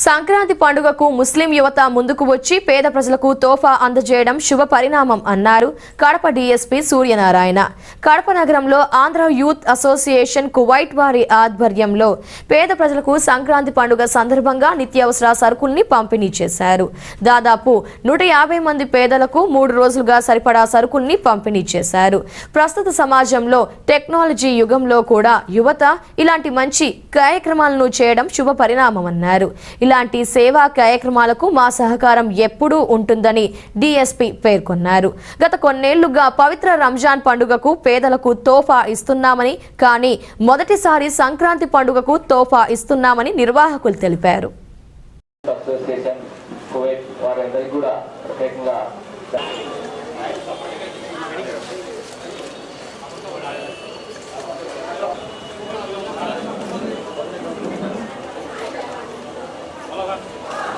సంక్రాంతి పండుగకు ముస్లిం యువత ముందుకు వచ్చి పేద ప్రజలకు తోఫా అందజేయడం శుభ పరిణామం అన్నారు కడప డీఎస్పీ సూర్యనారాయణ. కడప నగరంలో ఆంధ్ర యూత్ అసోసియేషన్ కువైట్ వారి ఆధ్వర్యంలో పేద ప్రజలకు సంక్రాంతి పండుగ సందర్భంగా నిత్యావసర సరుకుల్ని పంపిణీ చేశారు. దాదాపు 150 మంది పేదలకు 3 రోజులుగా సరిపడా సరుకుల్ని పంపిణీ చేశారు. ప్రస్తుత సమాజంలో టెక్నాలజీ యుగంలో కూడా యువత ఇలాంటి మంచి కార్యక్రమాలను చేయడం శుభ పరిణామమన్నారు. ఇలాంటి సేవా కార్యక్రమాలకు మా సహకారం ఎప్పుడూ ఉంటుందని డీఎస్పీ పేర్కొన్నారు. గత కొన్నేళ్లుగా పవిత్ర రంజాన్ పండుగకు పేదలకు తోఫా ఇస్తున్నామని, కానీ మొదటిసారి సంక్రాంతి పండుగకు తోఫా ఇస్తున్నామని నిర్వాహకులు తెలిపారు.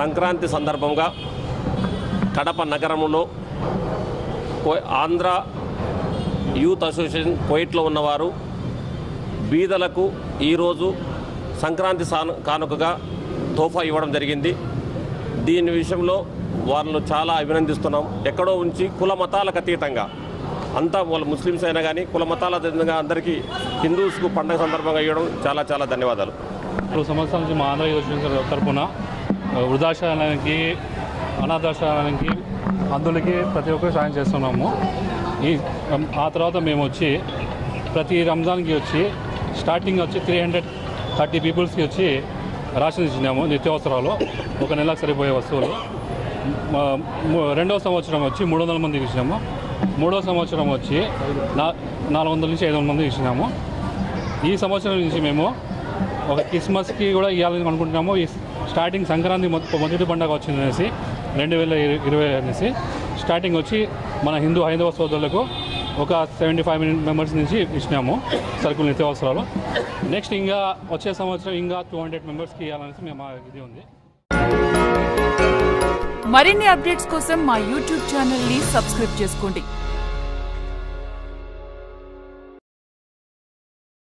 సంక్రాంతి సందర్భంగా కడప నగరంలో ఆంధ్ర యూత్ అసోసియేషన్ కువైట్లో ఉన్నవారు బీదలకు ఈరోజు సంక్రాంతి కానుకగా తోఫా ఇవ్వడం జరిగింది. దీని విషయంలో వాళ్ళు చాలా అభినందిస్తున్నాం. ఎక్కడో ఉంచి కుల మతాలకు అతీతంగా అంతా వాళ్ళు ముస్లిమ్స్ అయినా కానీ కుల మతాల అతీతంగా అందరికీ హిందూస్కు పండుగ సందర్భంగా ఇవ్వడం చాలా చాలా ధన్యవాదాలు. 2 సంవత్సరాల నుంచి మా ఆంధ్ర యూత్ తరఫున వృద్ధాశ్రయానికి, అనాథాశ్రయానికి, అందులకి ప్రతి ఒక్కరు సాయం చేస్తున్నాము. ఆ తర్వాత మేము వచ్చి ప్రతి రంజాన్కి వచ్చి స్టార్టింగ్ వచ్చి 330 పీపుల్స్కి వచ్చి రేషన్ ఇచ్చినాము. నిత్యావసరాలు 1 నెలకు సరిపోయే వస్తువులు. 2వ సంవత్సరం వచ్చి 300 మందికి ఇచ్చినాము. 3వ సంవత్సరం వచ్చి 400 నుంచి 500 మందికి ఇచ్చినాము. ఈ సంవత్సరం నుంచి మేము ఒక క్రిస్మస్కి కూడా ఇవ్వాలని అనుకుంటున్నాము. ఈ స్టార్టింగ్ సంక్రాంతి మొదటి పండుగ వచ్చిందనేసి 2020 అనేసి స్టార్టింగ్ వచ్చి మన హైందవ సోదరులకు ఒక 75 మెంబర్స్ నుంచి ఇచ్చినాము సరుకులు నిత్యావసరాలు. నెక్స్ట్ ఇంకా వచ్చే సంవత్సరం ఇంకా 200 మెంబర్స్కి ఇవ్వాలనేసి మేము ఇది ఉంది. మరిన్ని అప్డేట్స్ కోసం మా యూట్యూబ్ ఛానల్ని సబ్స్క్రైబ్ చేసుకోండి.